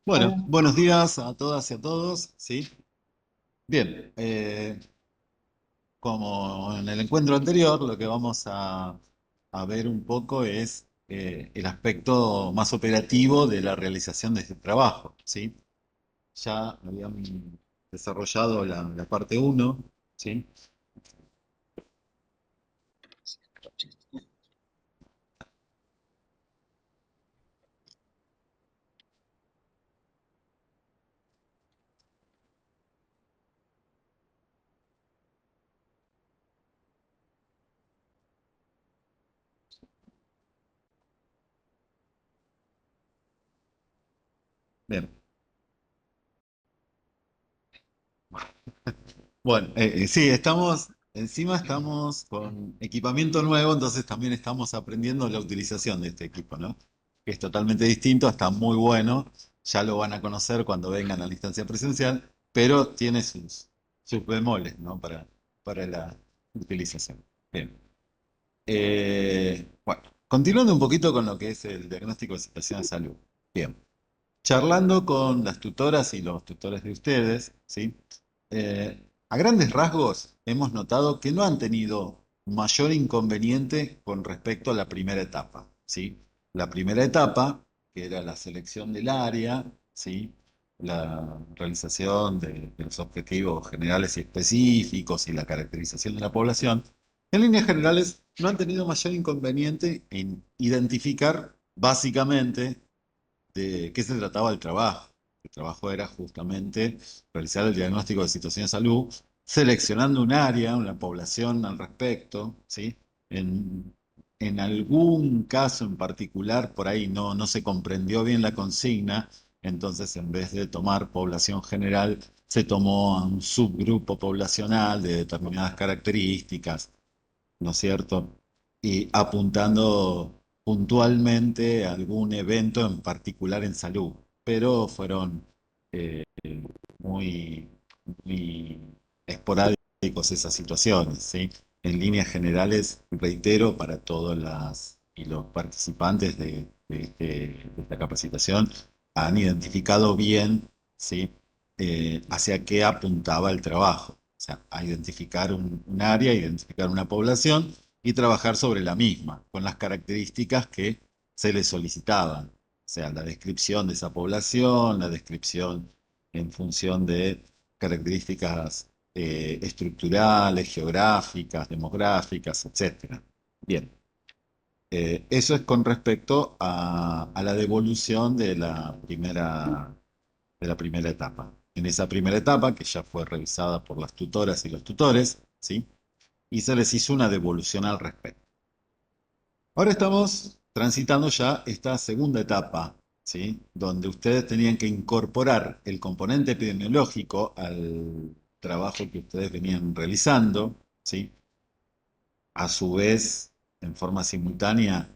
Bueno, buenos días a todas y a todos, ¿sí? Bien, como en el encuentro anterior, lo que vamos a ver un poco es el aspecto más operativo de la realización de este trabajo, ¿sí? Ya habíamos desarrollado la parte uno, ¿sí? Bien. Bueno, sí, encima estamos con equipamiento nuevo, entonces también estamos aprendiendo la utilización de este equipo, ¿no? Que es totalmente distinto, está muy bueno, ya lo van a conocer cuando vengan a la instancia presencial, pero tiene sus bemoles, ¿no? Para la utilización. Bien. Bueno, continuando un poquito con lo que es el diagnóstico de situación de salud. Bien. Charlando con las tutoras y los tutores de ustedes, ¿sí? A grandes rasgos hemos notado que no han tenido mayor inconveniente con respecto a la primera etapa, ¿sí? La primera etapa, que era la selección del área, ¿sí? La realización de los objetivos generales y específicos y la caracterización de la población, en líneas generales no han tenido mayor inconveniente en identificar básicamente de qué se trataba el trabajo. El trabajo era justamente realizar el diagnóstico de situación de salud, seleccionando un área, una población al respecto, ¿sí? En, en algún caso en particular, por ahí no se comprendió bien la consigna, entonces en vez de tomar población general, se tomó a un subgrupo poblacional de determinadas características, ¿no es cierto? Y apuntando puntualmente a algún evento en particular en salud, pero fueron eh, muy, muy esporádicos esas situaciones, ¿sí? En líneas generales, reitero, para todas las y los participantes de esta capacitación han identificado bien, ¿sí? Hacia qué apuntaba el trabajo. O sea, a identificar un área, identificar una población y trabajar sobre la misma, con las características que se le solicitaban. O sea, la descripción de esa población, la descripción en función de características estructurales, geográficas, demográficas, etcétera. Bien, eso es con respecto a la devolución de la primera etapa. En esa primera etapa, que ya fue revisada por las tutoras y los tutores, ¿sí? Y se les hizo una devolución al respecto. Ahora estamos transitando ya esta segunda etapa, ¿sí? Donde ustedes tenían que incorporar el componente epidemiológico al trabajo que ustedes venían realizando, ¿sí? A su vez, en forma simultánea,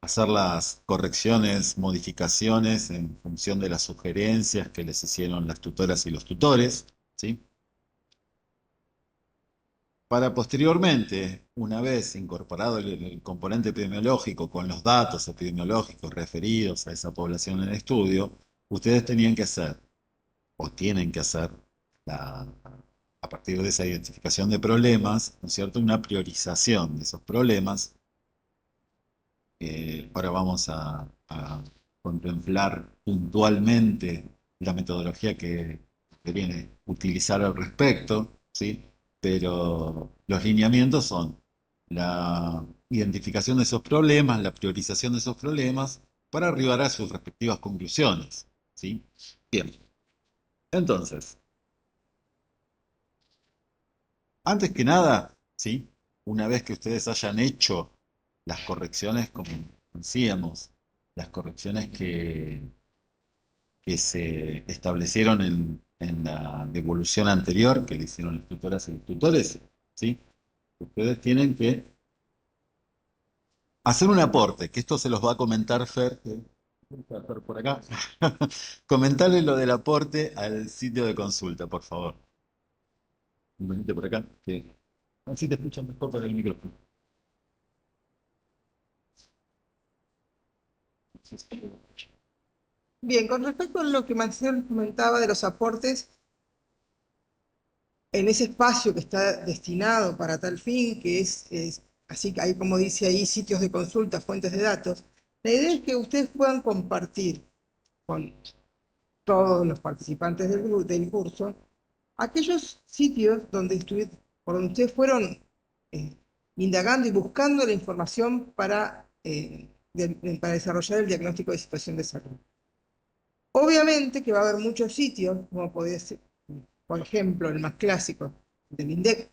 hacer las correcciones, modificaciones en función de las sugerencias que les hicieron las tutoras y los tutores, ¿sí? Para posteriormente, una vez incorporado el componente epidemiológico con los datos epidemiológicos referidos a esa población en estudio, ustedes tenían que hacer, o tienen que hacer, la- a partir de esa identificación de problemas, ¿no es cierto?, una priorización de esos problemas. Ahora vamos a contemplar puntualmente la metodología que viene a utilizar al respecto, ¿sí? Pero los lineamientos son la identificación de esos problemas, la priorización de esos problemas, para arribar a sus respectivas conclusiones, ¿sí? Bien, entonces, antes que nada, ¿sí? Una vez que ustedes hayan hecho las correcciones, como decíamos, las correcciones que se establecieron en la devolución anterior que le hicieron las tutoras y los tutores, ¿sí? Ustedes tienen que hacer un aporte, que esto se los va a comentar Fer, Fer por acá. Comentarle lo del aporte al sitio de consulta, por favor. Venite por acá, que así te escuchan mejor por el micrófono. Bien, con respecto a lo que Marcelo comentaba de los aportes en ese espacio que está destinado para tal fin, que es así que hay, como dice ahí, sitios de consulta, fuentes de datos, la idea es que ustedes puedan compartir con todos los participantes del curso aquellos sitios por donde ustedes fueron eh, indagando y buscando la información para desarrollar el diagnóstico de situación de salud. Obviamente que va a haber muchos sitios, como puede ser, por ejemplo, el más clásico del INDEC,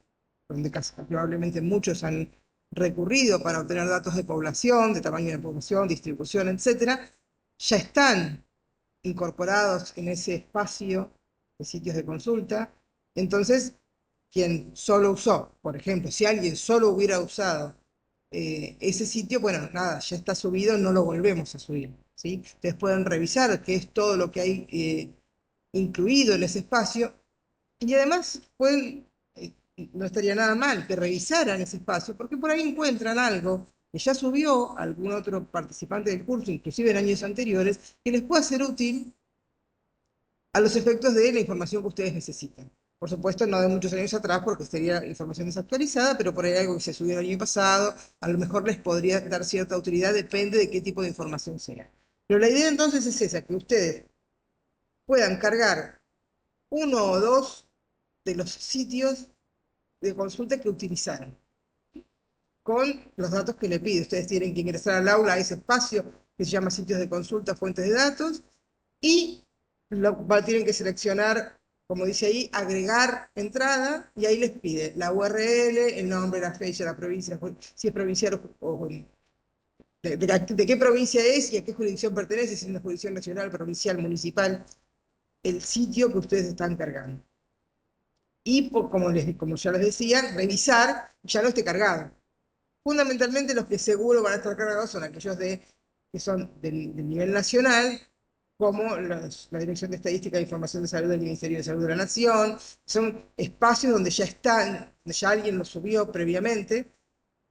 donde casi probablemente muchos han recurrido para obtener datos de población, de tamaño de población, distribución, etcétera, ya están incorporados en ese espacio de sitios de consulta. Entonces, quien solo usó, por ejemplo, si alguien solo hubiera usado ese sitio, bueno, nada, ya está subido, no lo volvemos a subir, ¿sí? Ustedes pueden revisar qué es todo lo que hay incluido en ese espacio y además no estaría nada mal que revisaran ese espacio, porque por ahí encuentran algo que ya subió algún otro participante del curso, inclusive en años anteriores, que les pueda ser útil a los efectos de la información que ustedes necesitan. Por supuesto, no de muchos años atrás, porque sería información desactualizada, pero por ahí algo que se subió el año pasado, a lo mejor les podría dar cierta utilidad, depende de qué tipo de información sea. Pero la idea entonces es esa, que ustedes puedan cargar uno o dos de los sitios de consulta que utilizaron, con los datos que le pide. Ustedes tienen que ingresar al aula a ese espacio que se llama sitios de consulta, fuentes de datos, y tienen que seleccionar, como dice ahí, agregar entrada, y ahí les pide la URL, el nombre, la fecha, la provincia, si es provincial o de qué provincia es y a qué jurisdicción pertenece, si es una jurisdicción nacional, provincial, municipal, el sitio que ustedes están cargando. Y como ya les decía, revisar ya no esté cargado. Fundamentalmente los que seguro van a estar cargados son aquellos que son del nivel nacional, como la Dirección de Estadística e Información de Salud del Ministerio de Salud de la Nación. Son espacios donde ya están, donde ya alguien los subió previamente.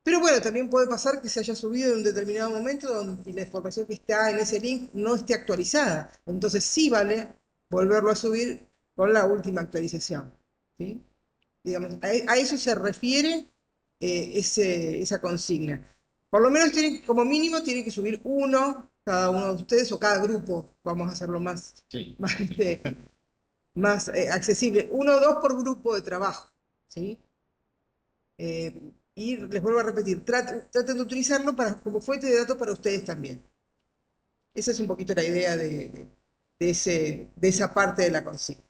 Pero bueno, también puede pasar que se haya subido en un determinado momento donde la información que está en ese link no esté actualizada. Entonces sí vale volverlo a subir con la última actualización. ¿Sí? Digamos, a eso se refiere esa consigna. Por lo menos como mínimo tienen que subir uno, cada uno de ustedes o cada grupo, vamos a hacerlo más, Sí. más accesible. Uno o dos por grupo de trabajo, ¿sí? Y les vuelvo a repetir, traten de utilizarlo como fuente de datos para ustedes también. Esa es un poquito la idea de esa parte de la consigna.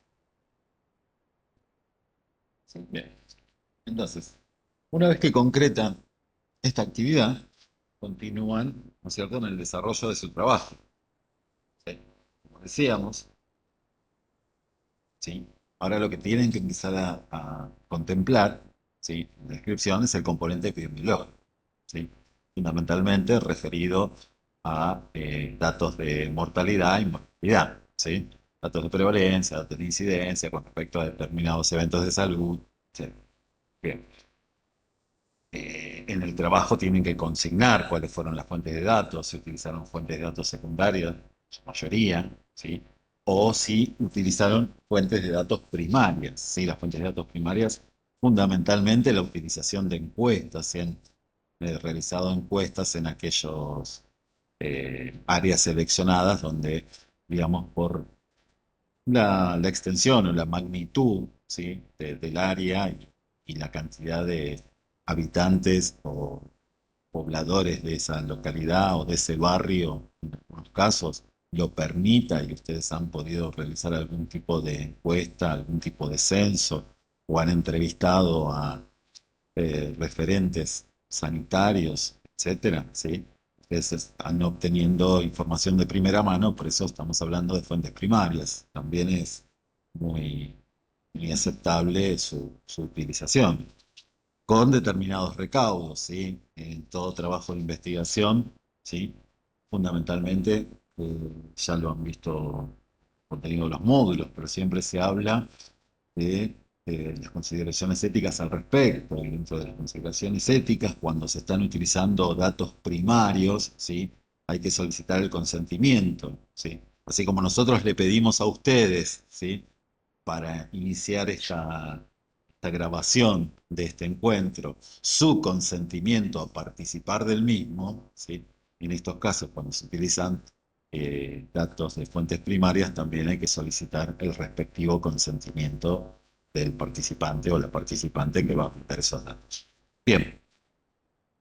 ¿Sí? Bien. Entonces, una vez que concretan esta actividad, continúan, ¿no es cierto?, en el desarrollo de su trabajo. ¿Sí? Como decíamos, ¿sí? Ahora lo que tienen que empezar a contemplar, ¿sí?, en la descripción es el componente epidemiológico, ¿sí? Fundamentalmente referido a datos de mortalidad y mortalidad, ¿sí? Datos de prevalencia, datos de incidencia con respecto a determinados eventos de salud, ¿sí? Bien. En el trabajo tienen que consignar cuáles fueron las fuentes de datos, si utilizaron fuentes de datos secundarias, en su mayoría, ¿sí? O si utilizaron fuentes de datos primarias, ¿sí? Las fuentes de datos primarias, fundamentalmente la utilización de encuestas, si han realizado encuestas en aquellos áreas seleccionadas donde, digamos, por la extensión o la magnitud, ¿sí?, del área y la cantidad de habitantes o pobladores de esa localidad o de ese barrio, en algunos casos, lo permita y ustedes han podido realizar algún tipo de encuesta, algún tipo de censo o han entrevistado a referentes sanitarios, etcétera, ¿sí? Ustedes están obteniendo información de primera mano, por eso estamos hablando de fuentes primarias. También es muy, muy aceptable su utilización, con determinados recaudos, ¿sí? En todo trabajo de investigación, ¿sí? Fundamentalmente, ya lo han visto contenido de los módulos, pero siempre se habla de las consideraciones éticas al respecto. Y dentro de las consideraciones éticas, cuando se están utilizando datos primarios, ¿sí?, hay que solicitar el consentimiento, ¿sí? Así como nosotros le pedimos a ustedes, ¿sí? Para iniciar esta grabación de este encuentro, su consentimiento a participar del mismo, ¿sí? En estos casos, cuando se utilizan datos de fuentes primarias, también hay que solicitar el respectivo consentimiento del participante o la participante que va a meter esos datos. Bien,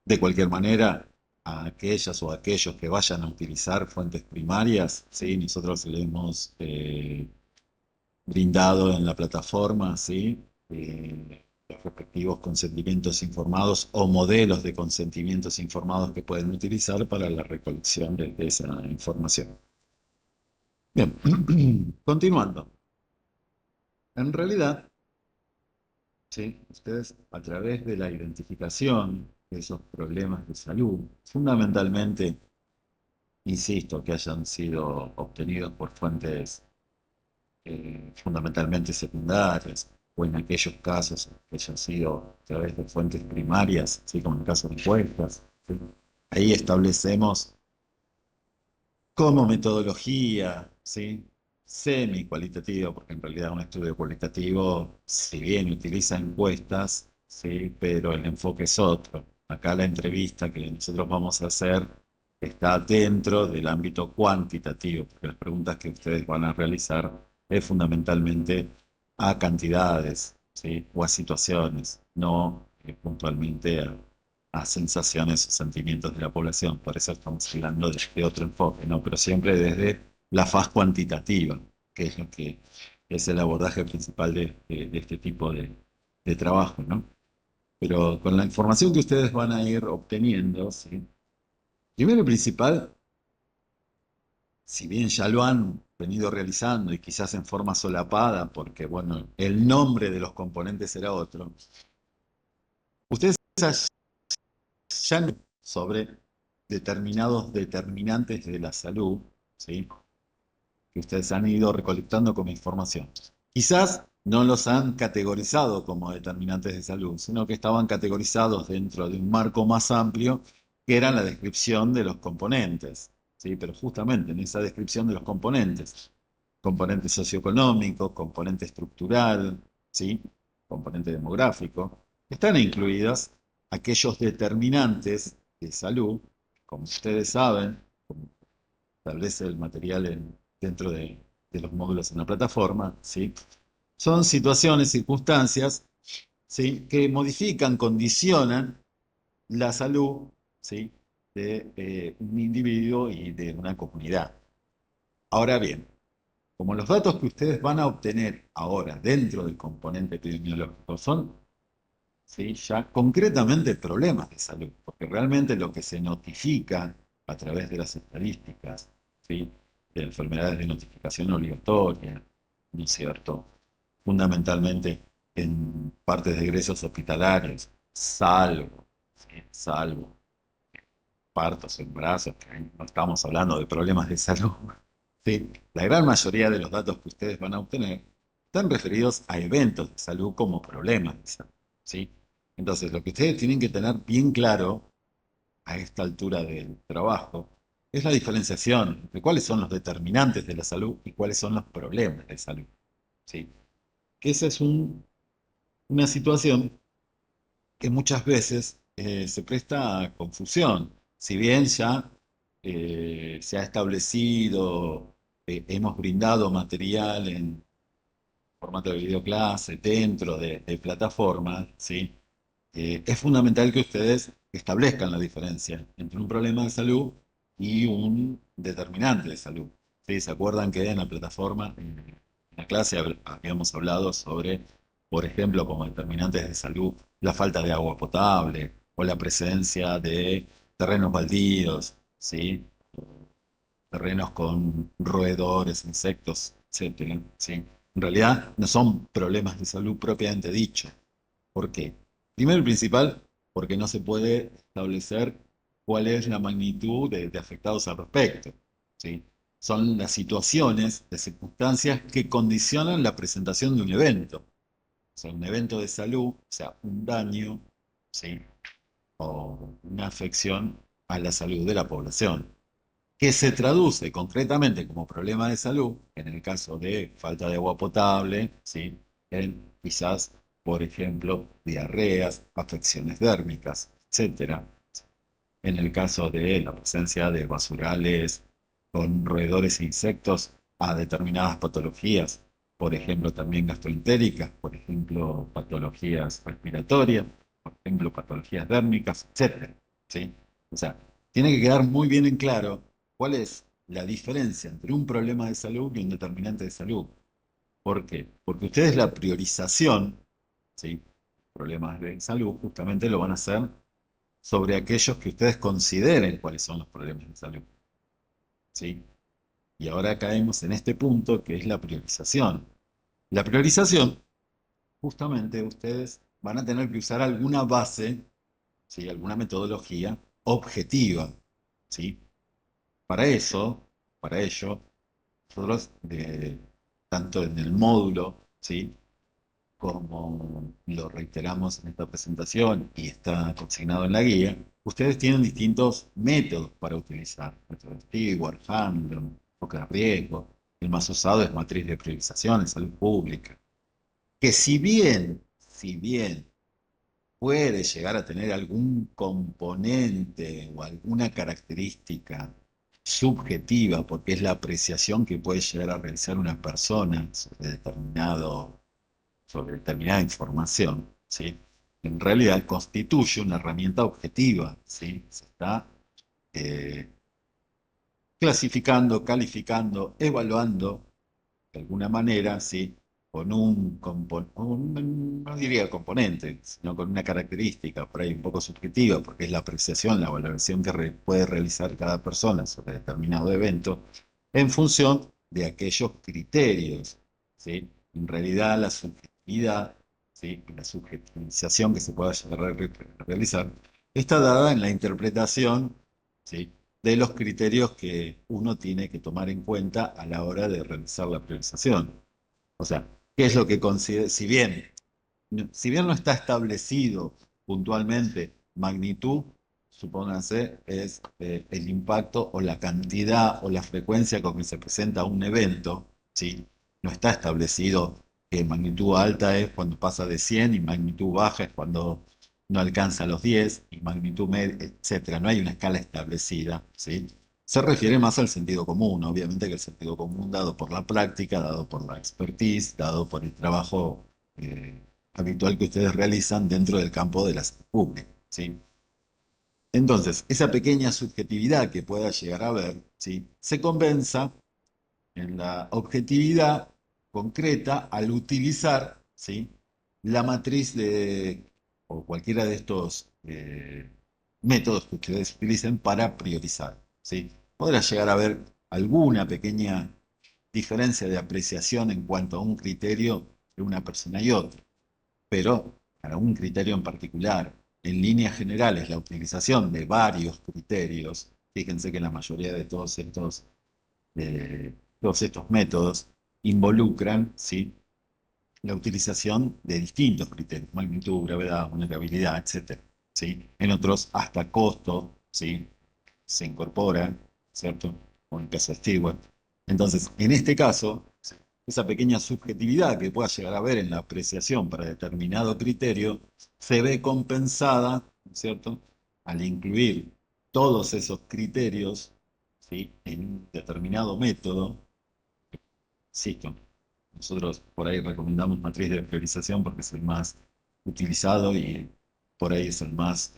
de cualquier manera, a aquellas o aquellos que vayan a utilizar fuentes primarias, ¿sí? Nosotros le hemos brindado en la plataforma, ¿sí? Los respectivos consentimientos informados o modelos de consentimientos informados que pueden utilizar para la recolección de esa información. Bien, continuando. En realidad, ¿sí? Ustedes a través de la identificación de esos problemas de salud, fundamentalmente, insisto, que hayan sido obtenidos por fuentes fundamentalmente secundarias, o en aquellos casos que hayan sido a través de fuentes primarias, ¿sí? Como en el caso de encuestas, ¿sí? Ahí establecemos como metodología, ¿sí? Semi-cualitativa, porque en realidad un estudio cualitativo, si bien utiliza encuestas, ¿sí? Pero el enfoque es otro. Acá la entrevista que nosotros vamos a hacer está dentro del ámbito cuantitativo, porque las preguntas que ustedes van a realizar es fundamentalmente a cantidades, ¿sí? O a situaciones, no puntualmente a sensaciones o sentimientos de la población. Por eso estamos hablando de otro enfoque, ¿no? Pero siempre desde la faz cuantitativa, que es lo que es el abordaje principal de este tipo de trabajo, ¿no? Pero con la información que ustedes van a ir obteniendo, ¿sí? Primero y principal, si bien ya lo han venido realizando y quizás en forma solapada, porque bueno, el nombre de los componentes era otro, ustedes ya no sobre determinados determinantes de la salud, ¿sí? Que ustedes han ido recolectando como información. Quizás no los han categorizado como determinantes de salud, sino que estaban categorizados dentro de un marco más amplio, que era la descripción de los componentes, ¿sí? Pero justamente en esa descripción de los componentes, componente socioeconómico, componente estructural, ¿sí? Componente demográfico, están incluidas aquellos determinantes de salud, como ustedes saben, como establece el material dentro de los módulos en la plataforma, ¿sí? Son situaciones, circunstancias, ¿sí? Que modifican, condicionan la salud, ¿sí? De un individuo y de una comunidad. Ahora bien, como los datos que ustedes van a obtener ahora dentro del componente epidemiológico son, ¿sí? Ya concretamente problemas de salud, porque realmente lo que se notifica a través de las estadísticas, ¿sí? De enfermedades de notificación obligatoria, ¿no es cierto? Fundamentalmente en partes de egresos hospitalarios, salvo, ¿sí? Salvo partos, embarazos, que no estamos hablando de problemas de salud. ¿Sí? La gran mayoría de los datos que ustedes van a obtener están referidos a eventos de salud como problemas de salud. ¿Sí? Entonces, lo que ustedes tienen que tener bien claro a esta altura del trabajo es la diferenciación de cuáles son los determinantes de la salud y cuáles son los problemas de salud. ¿Sí? Que esa es una situación que muchas veces se presta a confusión. Si bien ya se ha establecido, hemos brindado material en formato de videoclase dentro de plataformas, ¿sí? Es fundamental que ustedes establezcan la diferencia entre un problema de salud y un determinante de salud. ¿Sí? ¿Se acuerdan que en la plataforma, en la clase, habíamos hablado sobre, por ejemplo, como determinantes de salud, la falta de agua potable o la presencia de terrenos baldíos, ¿sí? Terrenos con roedores, insectos, etcétera, ¿sí? En realidad no son problemas de salud propiamente dicho. ¿Por qué? Primero y principal, porque no se puede establecer cuál es la magnitud de afectados al respecto, ¿sí? Son las situaciones, las circunstancias que condicionan la presentación de un evento. O sea, un evento de salud, o sea, un daño, ¿sí? O una afección a la salud de la población. que se traduce concretamente como problema de salud, en el caso de falta de agua potable, ¿sí? En quizás, por ejemplo, diarreas, afecciones dérmicas, etcétera. En el caso de la presencia de basurales con roedores e insectos a determinadas patologías, por ejemplo, también gastroentéricas, por ejemplo, patologías respiratorias, por ejemplo, patologías dérmicas, etcétera, ¿sí? O sea, tiene que quedar muy bien en claro cuál es la diferencia entre un problema de salud y un determinante de salud. ¿Por qué? Porque ustedes la priorización, ¿sí? Problemas de salud justamente lo van a hacer sobre aquellos que ustedes consideren cuáles son los problemas de salud, ¿sí? Y ahora caemos en este punto que es la priorización. La priorización, justamente ustedes van a tener que usar alguna base, ¿sí? Alguna metodología objetiva, ¿sí? Para eso, para ello, nosotros, tanto en el módulo, ¿sí? Como lo reiteramos en esta presentación y está consignado en la guía, ustedes tienen distintos métodos para utilizar. Método Stewart, Handlon, enfoque de riesgo. El más usado es matriz de priorización en salud pública. Que si bien puede llegar a tener algún componente o alguna característica subjetiva, porque es la apreciación que puede llegar a realizar una persona sobre determinada información, ¿sí? En realidad constituye una herramienta objetiva, ¿sí? Se está eh, clasificando, calificando, evaluando de alguna manera, ¿sí? Con no diría componente, sino con una característica por ahí un poco subjetiva, porque es la apreciación, la valoración que puede realizar cada persona sobre determinado evento, en función de aquellos criterios, ¿sí? En realidad la subjetividad, ¿sí? La subjetivización que se pueda llegar a realizar está dada en la interpretación, ¿sí? De los criterios que uno tiene que tomar en cuenta a la hora de realizar la priorización. O sea, ¿qué es lo que considera? Si bien no está establecido puntualmente magnitud, supónganse, es el impacto o la cantidad o la frecuencia con que se presenta un evento, ¿sí? No está establecido que magnitud alta es cuando pasa de 100 y magnitud baja es cuando no alcanza los 10 y magnitud media, etcétera. No hay una escala establecida, ¿sí? Se refiere más al sentido común, obviamente que el sentido común dado por la práctica, dado por la expertise, dado por el trabajo habitual que ustedes realizan dentro del campo de la salud pública, ¿sí? Entonces, esa pequeña subjetividad que pueda llegar a haber, ¿sí? Se compensa en la objetividad concreta al utilizar, ¿sí? La matriz o cualquiera de estos métodos que ustedes utilicen para priorizar, ¿sí? Podrá llegar a haber alguna pequeña diferencia de apreciación en cuanto a un criterio de una persona y otra, pero para un criterio en particular, en líneas generales, la utilización de varios criterios, fíjense que la mayoría de todos estos métodos involucran, ¿sí? La utilización de distintos criterios, magnitud, gravedad, vulnerabilidad, etcétera, ¿sí? En otros, hasta costo, ¿sí? Se incorporan, ¿cierto? Como en el caso de Stewart. Entonces, en este caso, esa pequeña subjetividad que pueda llegar a haber en la apreciación para determinado criterio se ve compensada, ¿cierto? Al incluir todos esos criterios, ¿sí? En un determinado método. Insisto, nosotros por ahí recomendamos matriz de priorización porque es el más utilizado y por ahí es el más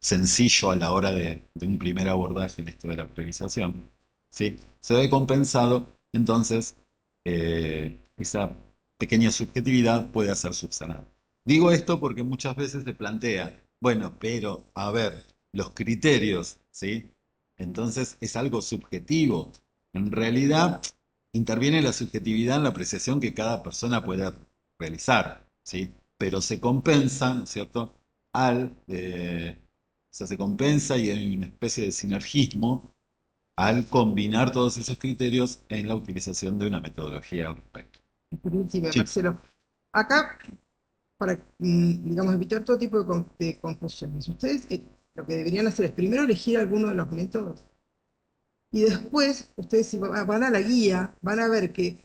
sencillo a la hora de un primer abordaje en esto de la priorización. ¿Sí? Se ve compensado, entonces esa pequeña subjetividad puede ser subsanada. Digo esto porque muchas veces se plantea, bueno, pero a ver, los criterios, ¿sí? Entonces es algo subjetivo. En realidad interviene la subjetividad en la apreciación que cada persona pueda realizar, ¿sí? Pero se compensan, ¿cierto? O sea, se compensa y hay una especie de sinergismo al combinar todos esos criterios en la utilización de una metodología al respecto. Buenísimo, Sí. Marcelo. Acá, para, digamos, evitar todo tipo de confusiones, ustedes lo que deberían hacer es primero elegir alguno de los métodos Y después, ustedes si van a la guía, van a ver que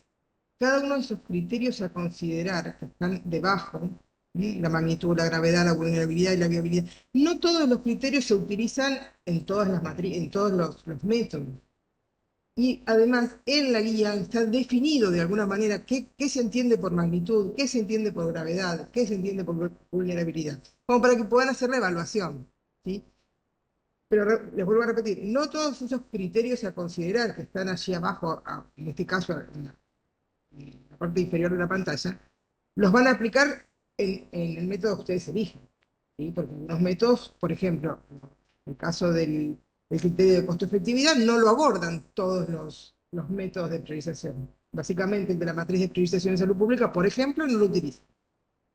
cada uno de esos criterios a considerar, que están debajo, ¿sí? La magnitud, la gravedad, la vulnerabilidad y la viabilidad, no todos los criterios se utilizan en todas en todos los métodos. Y además, en la guía está definido de alguna manera qué se entiende por magnitud, qué se entiende por gravedad, qué se entiende por vulnerabilidad, como para que puedan hacer la evaluación. ¿Sí? Pero les vuelvo a repetir, no todos esos criterios a considerar que están allí abajo, en este caso en la parte inferior de la pantalla, los van a aplicar en el método que ustedes eligen. ¿Sí? Porque los métodos, por ejemplo, en el caso del criterio de costo-efectividad, no lo abordan todos los métodos de priorización. Básicamente, el de la matriz de priorización en salud pública, por ejemplo, no lo utiliza.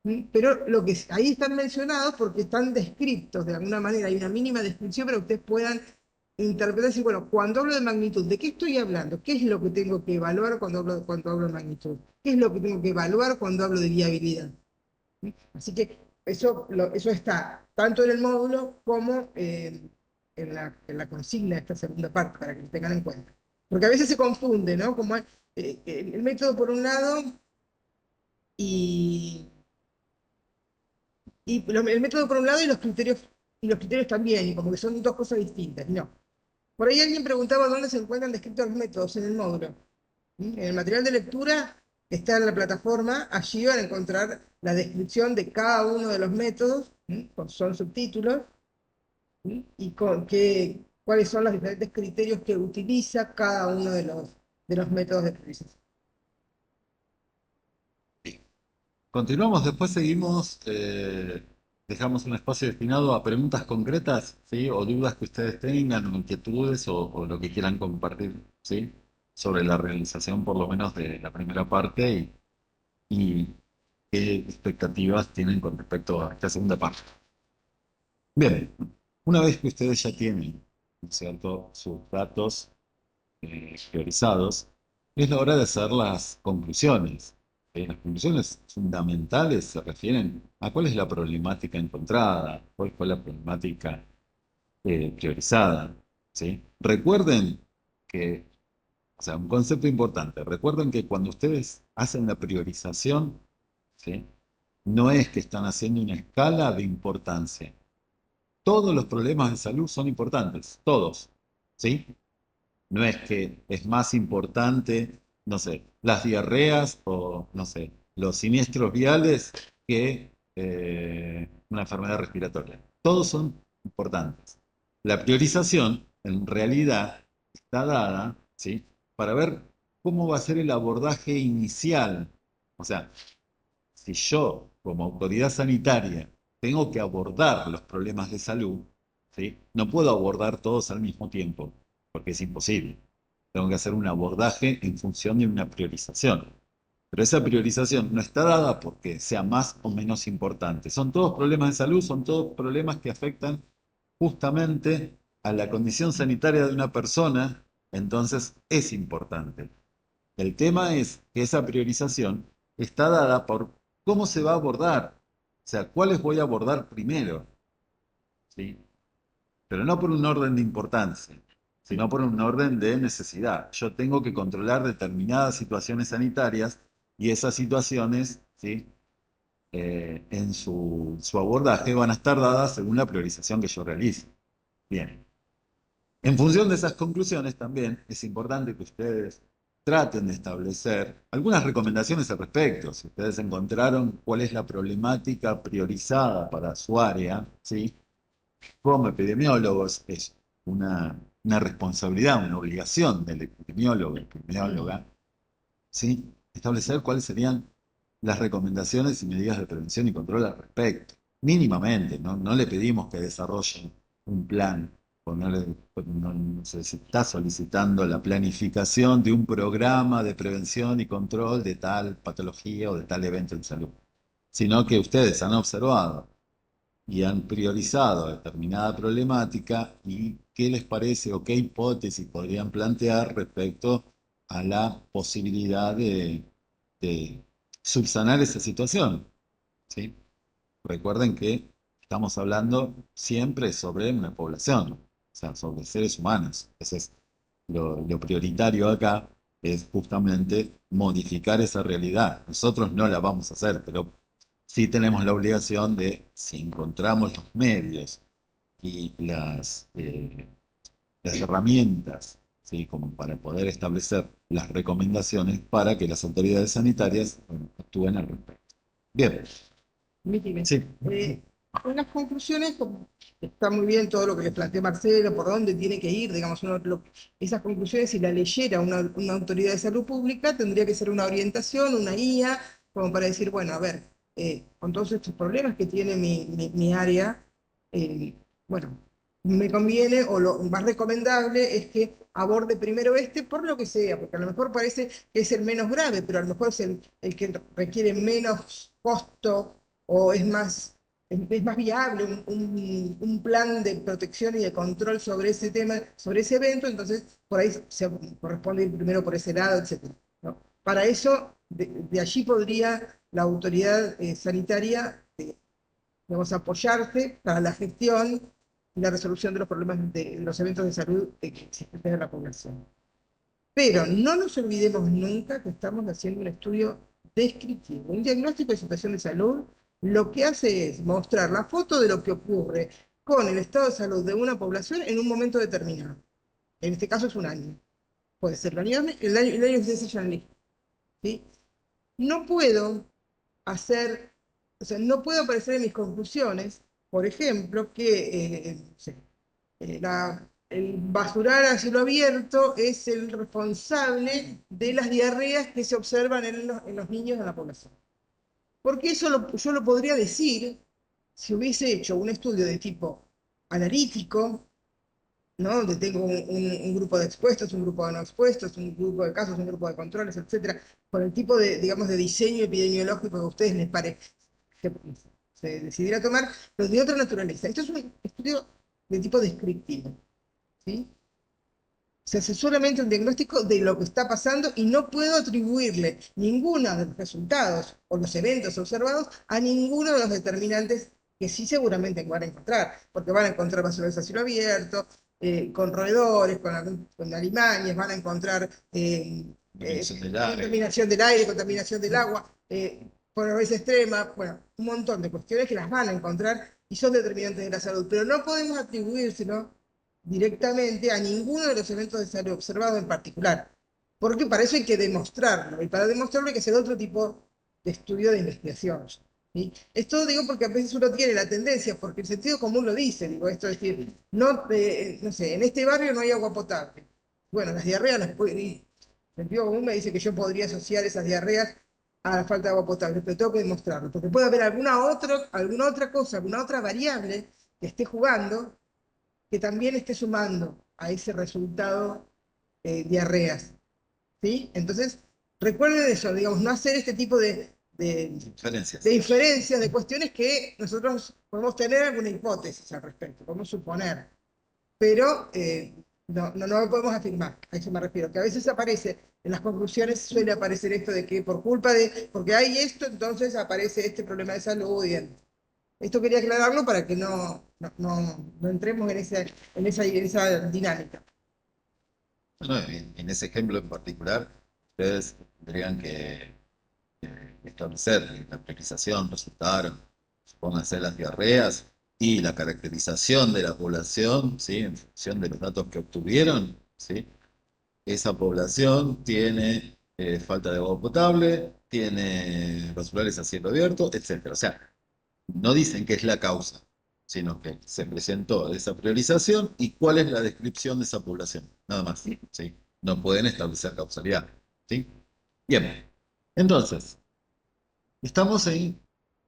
¿Sí? Pero lo que ahí están mencionados porque están descritos de alguna manera, hay una mínima descripción para que ustedes puedan interpretar y decir, bueno, cuando hablo de magnitud, ¿de qué estoy hablando? ¿Qué es lo que tengo que evaluar cuando hablo de magnitud? ¿Qué es lo que tengo que evaluar cuando hablo de viabilidad? ¿Sí? Así que eso está tanto en el módulo como en la consigna de esta segunda parte, para que lo tengan en cuenta. Porque a veces se confunde, ¿no? Como el método por un lado y el método por un lado y los criterios también, y como que son dos cosas distintas. No. Por ahí alguien preguntaba dónde se encuentran descritos los métodos en el módulo. ¿Sí? En el material de lectura está en la plataforma, allí van a encontrar la descripción de cada uno de los métodos, ¿sí? Son subtítulos, ¿sí? Y cuáles son los diferentes criterios que utiliza cada uno de los métodos de priorización. Continuamos, después seguimos, dejamos un espacio destinado a preguntas concretas, ¿sí? O dudas que ustedes tengan, o inquietudes, o lo que quieran compartir, ¿sí? Sobre la realización, por lo menos, de la primera parte y qué expectativas tienen con respecto a esta segunda parte. Bien, una vez que ustedes ya tienen, ¿no es cierto?, sus datos priorizados, es la hora de hacer las conclusiones. Las conclusiones fundamentales se refieren a cuál es la problemática encontrada, cuál fue la problemática priorizada. ¿Sí? Recuerden que, o sea, un concepto importante, recuerden que cuando ustedes hacen la priorización, ¿sí? No es que están haciendo una escala de importancia. Todos los problemas de salud son importantes, todos. ¿Sí? No es que es más importante, no sé, las diarreas o, no sé, los siniestros viales que una enfermedad respiratoria. Todos son importantes. La priorización, en realidad, está dada, ¿sí? Para ver cómo va a ser el abordaje inicial. O sea, si yo, como autoridad sanitaria, tengo que abordar los problemas de salud, ¿sí? No puedo abordar todos al mismo tiempo, porque es imposible. Tengo que hacer un abordaje en función de una priorización. Pero esa priorización no está dada porque sea más o menos importante. Son todos problemas de salud, son todos problemas que afectan justamente a la condición sanitaria de una persona, entonces es importante. El tema es que esa priorización está dada por cómo se va a abordar, o sea, cuáles voy a abordar primero, ¿sí? Pero no por un orden de importancia, sino por un orden de necesidad. Yo tengo que controlar determinadas situaciones sanitarias y esas situaciones, ¿sí? En su abordaje van a estar dadas según la priorización que yo realice. Bien. En función de esas conclusiones también es importante que ustedes traten de establecer algunas recomendaciones al respecto. Si ustedes encontraron cuál es la problemática priorizada para su área, ¿sí? Como epidemiólogos es una responsabilidad, una obligación del epidemiólogo, epidemióloga, ¿sí? Establecer cuáles serían las recomendaciones y medidas de prevención y control al respecto. Mínimamente, no le pedimos que desarrollen un plan, o no se está solicitando la planificación de un programa de prevención y control de tal patología o de tal evento en salud, sino que ustedes han observado y han priorizado determinada problemática y qué les parece o qué hipótesis podrían plantear respecto a la posibilidad de subsanar esa situación. ¿Sí? Recuerden que estamos hablando siempre sobre una población, o sea, sobre seres humanos. Entonces, lo prioritario acá es justamente modificar esa realidad. Nosotros no la vamos a hacer, pero sí tenemos la obligación de, si encontramos los medios y las herramientas, ¿sí? Como para poder establecer las recomendaciones para que las autoridades sanitarias, bueno, actúen al respecto. Bien, Permíteme. sí. En las conclusiones, como está muy bien todo lo que le planteó Marcelo, por dónde tiene que ir, digamos, esas conclusiones, si la leyera una autoridad de salud pública, tendría que ser una orientación, una guía, como para decir, bueno, a ver, con todos estos problemas que tiene mi área, eh, bueno, me conviene o lo más recomendable es que aborde primero este por lo que sea, porque a lo mejor parece que es el menos grave, pero a lo mejor es el que requiere menos costo o es más viable un plan de protección y de control sobre ese tema, sobre ese evento, entonces por ahí se corresponde ir primero por ese lado, etc. ¿No? Para eso, de allí podría la autoridad sanitaria, digamos, apoyarse para la gestión y la resolución de los problemas de los eventos de salud que existen en la población. Pero no nos olvidemos nunca que estamos haciendo un estudio descriptivo. Un diagnóstico de situación de salud lo que hace es mostrar la foto de lo que ocurre con el estado de salud de una población en un momento determinado. En este caso es un año. Puede ser el año que ustedes hayan listo. ¿Sí? No puedo hacer, o sea, no puedo aparecer en mis conclusiones, por ejemplo, que no sé, el basural a cielo abierto es el responsable de las diarreas que se observan en los niños de la población. Porque eso yo lo podría decir si hubiese hecho un estudio de tipo analítico, ¿no? Donde tengo un grupo de expuestos, un grupo de no expuestos, un grupo de casos, un grupo de controles, etcétera, con el tipo de, digamos, de diseño epidemiológico que a ustedes les parece que se decidiera tomar, pero de otra naturaleza. Esto es un estudio de tipo descriptivo, ¿sí? Se hace solamente un diagnóstico de lo que está pasando y no puedo atribuirle ninguno de los resultados o los eventos observados a ninguno de los determinantes que sí seguramente van a encontrar, porque van a encontrar basuras a cielo abierto, con roedores, con alimañas, van a encontrar Contaminación del aire. contaminación del aire, contaminación del agua, pobreza extrema, bueno, un montón de cuestiones que las van a encontrar y son determinantes de la salud, pero no podemos atribuírselo directamente a ninguno de los eventos de salud observados en particular, porque para eso hay que demostrarlo, y para demostrarlo hay que hacer otro tipo de estudio de investigación. ¿Sí? Esto digo porque a veces uno tiene la tendencia, porque el sentido común lo dice, digo, esto es decir, no, no sé, en este barrio no hay agua potable. Bueno, las diarreas las pueden ir. El sentido común me dice que yo podría asociar esas diarreas a la falta de agua potable, pero tengo que demostrarlo, porque puede haber alguna otra cosa, alguna otra variable que esté jugando que también esté sumando a ese resultado diarreas. ¿Sí? Entonces, recuerden eso, digamos, no hacer este tipo Diferencias. de inferencias, de cuestiones que nosotros podemos tener alguna hipótesis al respecto, podemos suponer, pero no lo podemos afirmar, a eso me refiero, que a veces aparece, en las conclusiones suele aparecer esto de que por culpa porque hay esto, entonces aparece este problema de salud y esto quería aclararlo para que no entremos en esa dinámica. Bueno, en ese ejemplo en particular, ustedes tendrían que establecer la priorización, resultaron, pónganse las diarreas y la caracterización de la población, ¿sí? En función de los datos que obtuvieron, ¿sí? Esa población tiene falta de agua potable, tiene basurares a cielo abierto, etcétera. O sea, no dicen qué es la causa, sino que se presentó esa priorización y cuál es la descripción de esa población. Nada más, ¿sí? No pueden establecer causalidad, ¿sí? Bien, entonces, estamos en,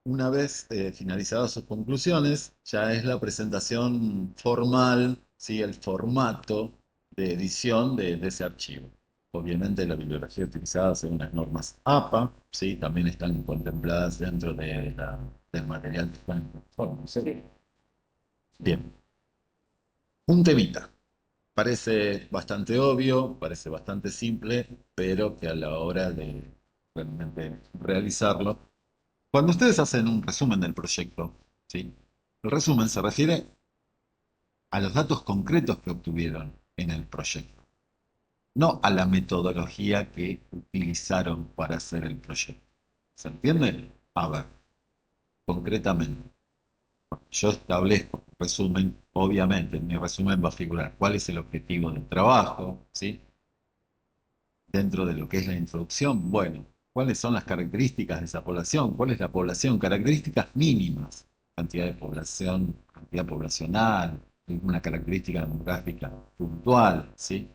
una vez finalizadas sus conclusiones, ya es la presentación formal, ¿sí? El formato de edición de ese archivo. Obviamente la bibliografía utilizada según las normas APA, ¿sí? También están contempladas dentro del material que está en el informe, ¿sí? Bien, un temita. Parece bastante obvio, parece bastante simple, pero que a la hora de realmente realizarlo, cuando ustedes hacen un resumen del proyecto, ¿sí? El resumen se refiere a los datos concretos que obtuvieron en el proyecto. no a la metodología que utilizaron para hacer el proyecto. ¿Se entiende? A ver, concretamente, yo establezco un resumen, obviamente en mi resumen va a figurar cuál es el objetivo del trabajo, ¿sí? Dentro de lo que es la introducción, bueno, cuáles son las características de esa población, cuál es la población, características mínimas, cantidad de población, cantidad poblacional, una característica demográfica puntual, ¿sí?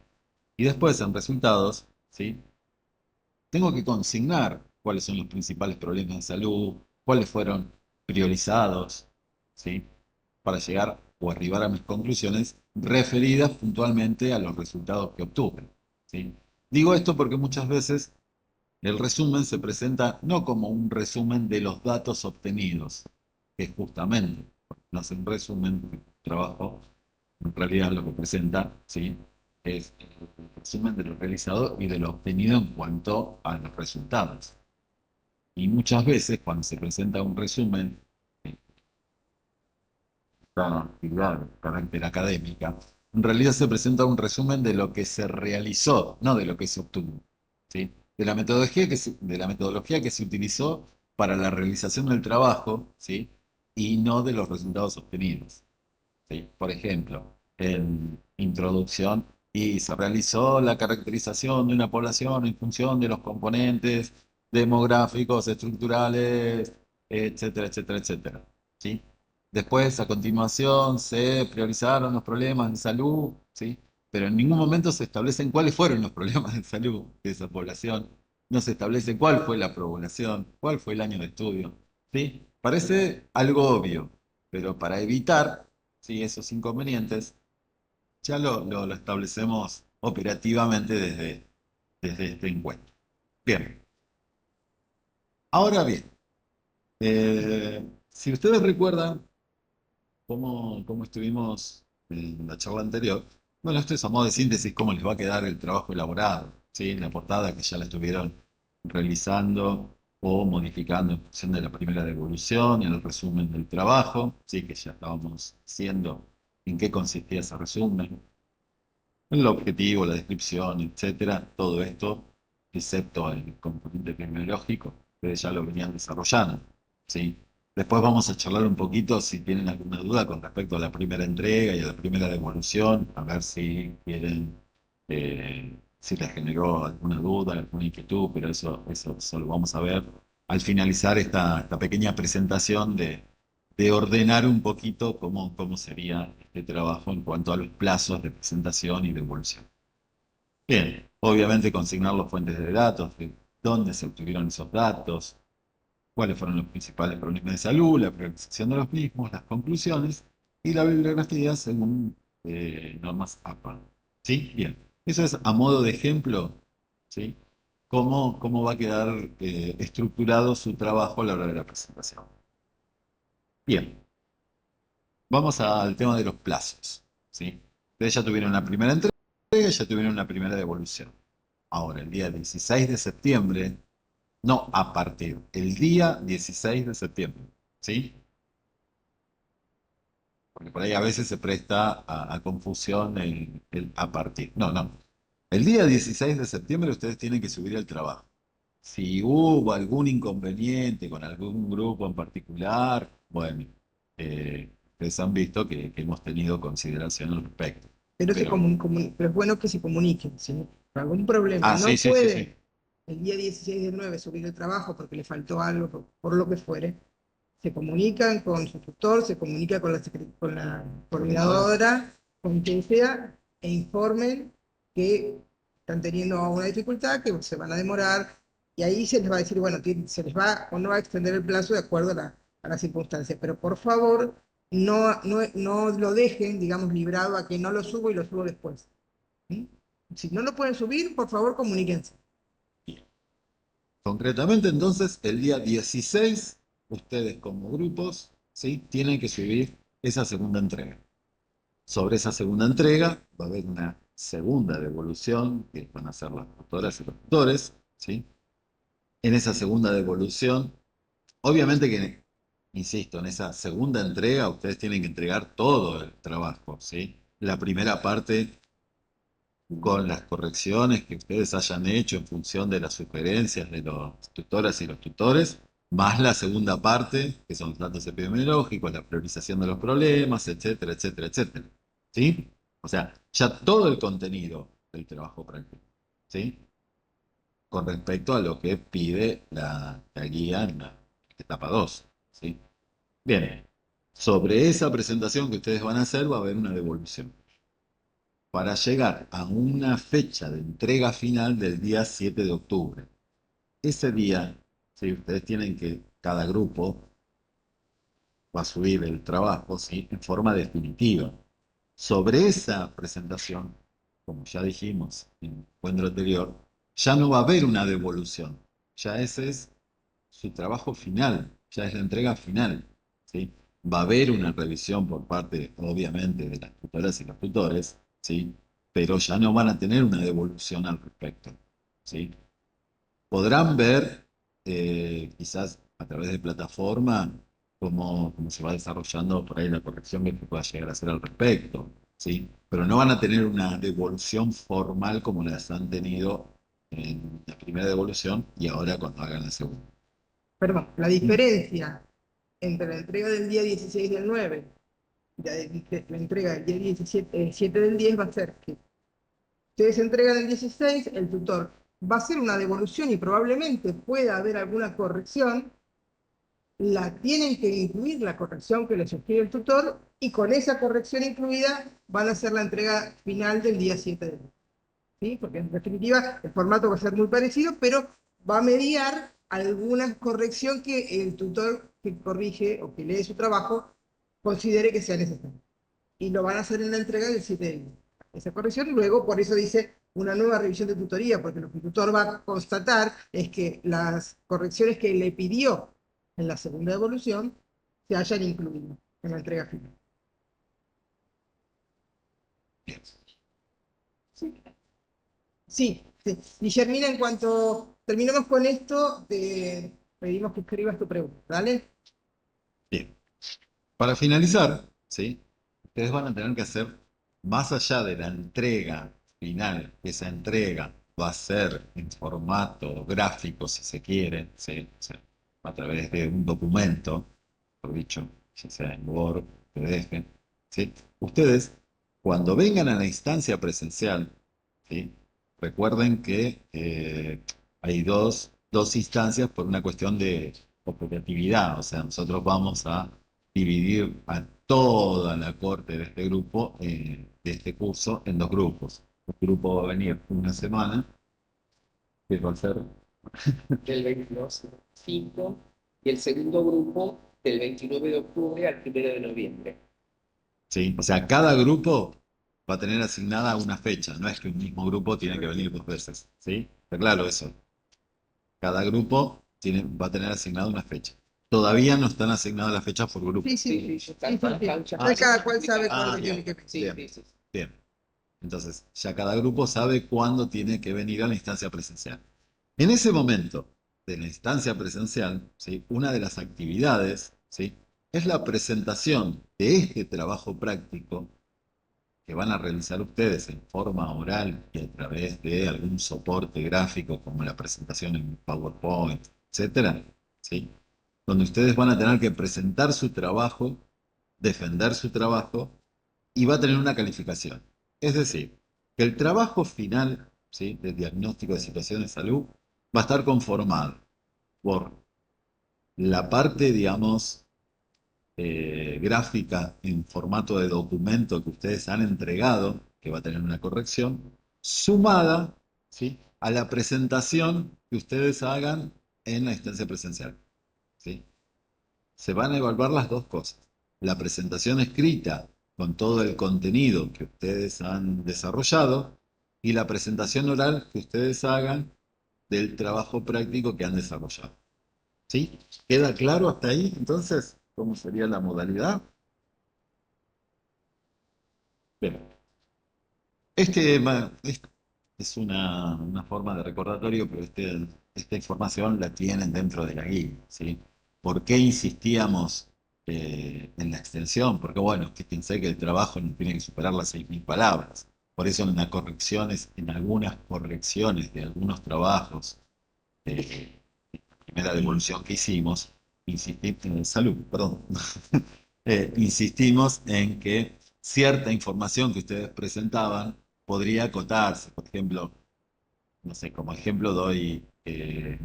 Y después en resultados, ¿sí? Tengo que consignar cuáles son los principales problemas de salud, cuáles fueron priorizados, ¿sí? Para llegar o arribar a mis conclusiones referidas puntualmente a los resultados que obtuve, ¿sí? Digo esto porque muchas veces el resumen se presenta no como un resumen de los datos obtenidos, que es justamente, no es un resumen de trabajo, en realidad lo que presenta, ¿sí? Es el resumen de lo realizado y de lo obtenido en cuanto a los resultados. Y muchas veces cuando se presenta un resumen de cada actividad de carácter académica, en realidad se presenta un resumen de lo que se realizó, no de lo que se obtuvo, ¿sí? De la metodología que se utilizó para la realización del trabajo, ¿sí? Y no de los resultados obtenidos, ¿sí? Por ejemplo, en introducción, y se realizó la caracterización de una población en función de los componentes demográficos, estructurales, etcétera, etcétera, etcétera, ¿sí? Después, a continuación, se priorizaron los problemas de salud, ¿sí? Pero en ningún momento se establecen cuáles fueron los problemas de salud de esa población. No se establece cuál fue la población, cuál fue el año de estudio, ¿sí? Parece algo obvio, pero para evitar, ¿sí? Esos inconvenientes, ya lo establecemos operativamente desde este encuentro. Bien, ahora bien, si ustedes recuerdan cómo estuvimos en la charla anterior, bueno, esto es a modo de síntesis cómo les va a quedar el trabajo elaborado, ¿sí? La portada que ya la estuvieron realizando o modificando en función de la primera devolución, el resumen del trabajo, ¿sí? Que ya estábamos haciendo en qué consistía ese resumen, el objetivo, la descripción, etcétera, todo esto, excepto el componente epidemiológico, ustedes ya lo venían desarrollando, ¿sí? Después vamos a charlar un poquito si tienen alguna duda con respecto a la primera entrega y a la primera devolución, a ver si quieren, si les generó alguna duda, alguna inquietud, pero eso lo vamos a ver al finalizar esta pequeña presentación de ordenar un poquito cómo sería este trabajo en cuanto a los plazos de presentación y de evolución. Bien, obviamente consignar las fuentes de datos, de dónde se obtuvieron esos datos, cuáles fueron los principales problemas de salud, la priorización de los mismos, las conclusiones y la bibliografía según normas APA. ¿Sí? Bien, eso es a modo de ejemplo, ¿sí? Cómo va a quedar estructurado su trabajo a la hora de la presentación. Bien. Vamos al tema de los plazos, ¿sí? Ustedes ya tuvieron la primera entrega, ya tuvieron una primera devolución. Ahora, el día 16 de septiembre, no a partir, el día 16 de septiembre, ¿sí? Porque por ahí a veces se presta a confusión el a partir. No, no. El día 16 de septiembre ustedes tienen que subir el trabajo. Si hubo algún inconveniente con algún grupo en particular, bueno, ustedes han visto que hemos tenido consideración al respecto. Pero, Pero, pero es bueno que se comuniquen. Si por algún problema sí, no sí, sí, sí. puede el día 16 del 9 subir el trabajo porque le faltó algo, por lo que fuere, se comunican con su tutor, se comunica con con la Coordinadora. coordinadora, con quien sea, e informen que están teniendo una dificultad, que se van a demorar, y ahí se les va a decir, bueno, se les va o no va a extender el plazo de acuerdo a a las circunstancias. Pero por favor, no lo dejen, digamos, librado a que no lo subo y lo subo después. ¿Sí? Si no lo pueden subir, por favor, comuníquense. Concretamente, entonces, el día 16, ustedes como grupos, ¿sí? Tienen que subir esa segunda entrega. Sobre esa segunda entrega va a haber una segunda devolución, que van a ser las tutoras y los tutores, ¿sí? En esa segunda devolución, obviamente que, insisto, en esa segunda entrega ustedes tienen que entregar todo el trabajo, ¿sí? La primera parte con las correcciones que ustedes hayan hecho en función de las sugerencias de los tutoras y los tutores, más la segunda parte, que son los datos epidemiológicos, la priorización de los problemas, etcétera, etcétera, etcétera. ¿Sí? O sea, ya todo el contenido del trabajo práctico. ¿Sí? Con respecto a lo que pide la guía en la etapa 2. ¿Sí? Bien, sobre esa presentación que ustedes van a hacer va a haber una devolución para llegar a una fecha de entrega final del día 7 de octubre. Ese día, ¿sí? Ustedes tienen que, cada grupo va a subir el trabajo, ¿sí? En forma definitiva. Sobre esa presentación, como ya dijimos en el encuentro anterior, ya no va a haber una devolución. Ya ese es su trabajo final, ya es la entrega final. ¿Sí? Va a haber una revisión por parte, obviamente, de las tutoras y los tutores, ¿sí? Pero ya no van a tener una devolución al respecto. ¿Sí? Podrán ver, quizás a través de plataforma, cómo se va desarrollando por ahí la corrección que se pueda llegar a hacer al respecto. ¿Sí? Pero no van a tener una devolución formal como las han tenido en la primera devolución y ahora cuando hagan la segunda. Perdón, la diferencia entre la entrega del día 16 del 9 y la entrega del día 17, 7 del 10 va a ser que ustedes entregan el 16, el tutor va a hacer una devolución y probablemente pueda haber alguna corrección, la tienen que incluir la corrección que les sugiere el tutor y con esa corrección incluida van a hacer la entrega final del día 7 del 10. ¿Sí? Porque en definitiva el formato va a ser muy parecido, pero va a mediar alguna corrección que el tutor que corrige o que lee su trabajo considere que sea necesaria. Y lo van a hacer en la entrega del 7 de enero. Esa corrección, y luego por eso dice una nueva revisión de tutoría, porque lo que el tutor va a constatar es que las correcciones que le pidió en la segunda evolución se hayan incluido en la entrega final. Sí. Sí, sí. Guillermina, en cuanto terminemos con esto, te pedimos que escribas tu pregunta, ¿vale? Bien. Para finalizar, ¿sí? Ustedes van a tener que hacer, más allá de la entrega final, que esa entrega va a ser en formato gráfico, si se quiere, ¿sí? O sea, a través de un documento, por dicho, ya sea en Word, PDF, ¿sí? Ustedes, cuando vengan a la instancia presencial, ¿sí? Recuerden que hay dos instancias por una cuestión de operatividad, o sea, nosotros vamos a dividir a toda la corte de este grupo, de este curso, en dos grupos. Un grupo va a venir una semana, que va a ser Del 22 al 5 y el segundo grupo del 29 de octubre al 1 de noviembre. ¿sí? O sea, cada grupo va a tener asignada una fecha, no es que un mismo grupo tiene que venir dos veces, ¿sí? Está claro eso. Cada grupo va a tener asignada una fecha. Todavía no están asignadas las fechas por grupo. Sí, sí, Sí, sí. están para Sí. cancha. Ya cada cual sabe cuándo bien. tiene que venir. Sí, Bien, sí, sí. bien. Entonces, ya cada grupo sabe cuándo tiene que venir a la instancia presencial. En ese momento de la instancia presencial, ¿sí? Una de las actividades, ¿sí? Es la presentación de este trabajo práctico que van a realizar ustedes en forma oral y a través de algún soporte gráfico como la presentación en PowerPoint, etcétera, ¿sí? Donde ustedes van a tener que presentar su trabajo, defender su trabajo y va a tener una calificación. Es decir, que el trabajo final, ¿sí? De diagnóstico de situación de salud va a estar conformado por la parte, digamos, gráfica en formato de documento que ustedes han entregado, que va a tener una corrección, sumada, ¿sí? A la presentación que ustedes hagan en la instancia presencial. ¿Sí? Se van a evaluar las dos cosas. La presentación escrita con todo el contenido que ustedes han desarrollado y la presentación oral que ustedes hagan del trabajo práctico que han desarrollado. ¿Sí? ¿Queda claro hasta ahí? Entonces, ¿cómo sería la modalidad? Bien. Es una forma de recordatorio, pero esta información la tienen dentro de la guía, ¿sí? ¿Por qué insistíamos en la extensión? Porque bueno, fíjense que el trabajo no tiene que superar las 6.000 palabras, Por eso en algunas correcciones de algunos trabajos, primera devolución que hicimos, salud, perdón, insistimos en que cierta información que ustedes presentaban podría acotarse. Por ejemplo, no sé, como ejemplo doy eh,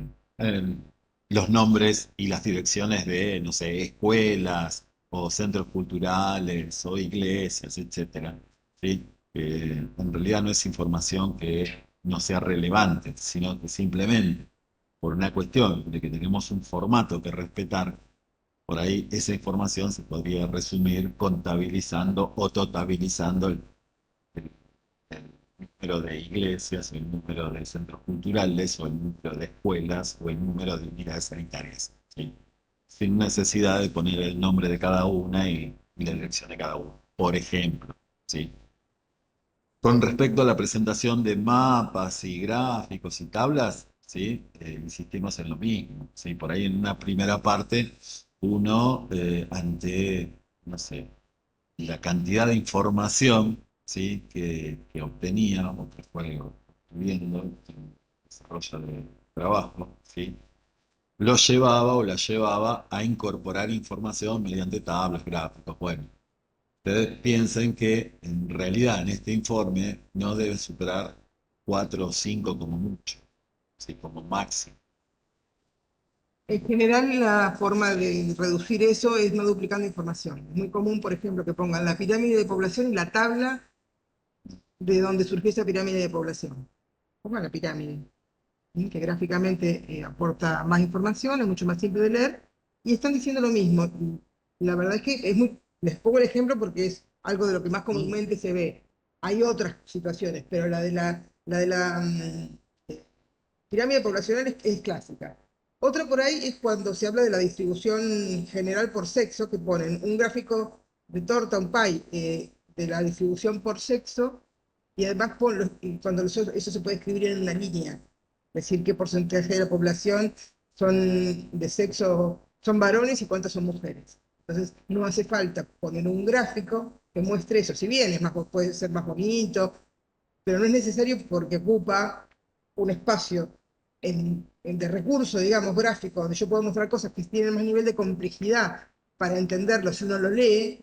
los nombres y las direcciones de, no sé, escuelas o centros culturales o iglesias, etcétera, ¿sí? En realidad no es información que no sea relevante, sino que simplemente por una cuestión de que tenemos un formato que respetar, por ahí esa información se podría resumir contabilizando o totabilizando el número de iglesias, o el número de centros culturales, o el número de escuelas, o el número de unidades sanitarias, ¿sí? Sin necesidad de poner el nombre de cada una y la dirección de cada una, por ejemplo, ¿sí? Con respecto a la presentación de mapas y gráficos y tablas, ¿sí? Insistimos en lo mismo, ¿sí? Por ahí en una primera parte, uno ante, no sé, la cantidad de información, ¿sí? que obtenía o que fue obteniendo en el desarrollo del trabajo, ¿sí? Lo llevaba o la llevaba a incorporar información mediante tablas, gráficos. Bueno, ustedes piensen que en realidad en este informe no debe superar 4 o 5 como mucho, ¿sí? Como máximo. En general, la forma de reducir eso es no duplicando información. Es muy común, por ejemplo, que pongan la pirámide de población y la tabla de donde surgió esa pirámide de población. Pongan la pirámide, ¿sí? Que gráficamente aporta más información, es mucho más simple de leer, y están diciendo lo mismo. Y la verdad es que les pongo el ejemplo porque es algo de lo que más comúnmente se ve. Hay otras situaciones, pero la de la pirámide poblacional es clásica. Otra por ahí es cuando se habla de la distribución general por sexo, que ponen un gráfico de torta, un pie, de la distribución por sexo, y además y cuando eso se puede escribir en una línea, es decir, qué porcentaje de la población son de sexo, son varones y cuántas son mujeres. Entonces, no hace falta poner un gráfico que muestre eso, si bien puede ser más bonito, pero no es necesario porque ocupa un espacio de recurso, digamos, gráfico, donde yo puedo mostrar cosas que tienen más nivel de complejidad para entenderlo si uno lo lee,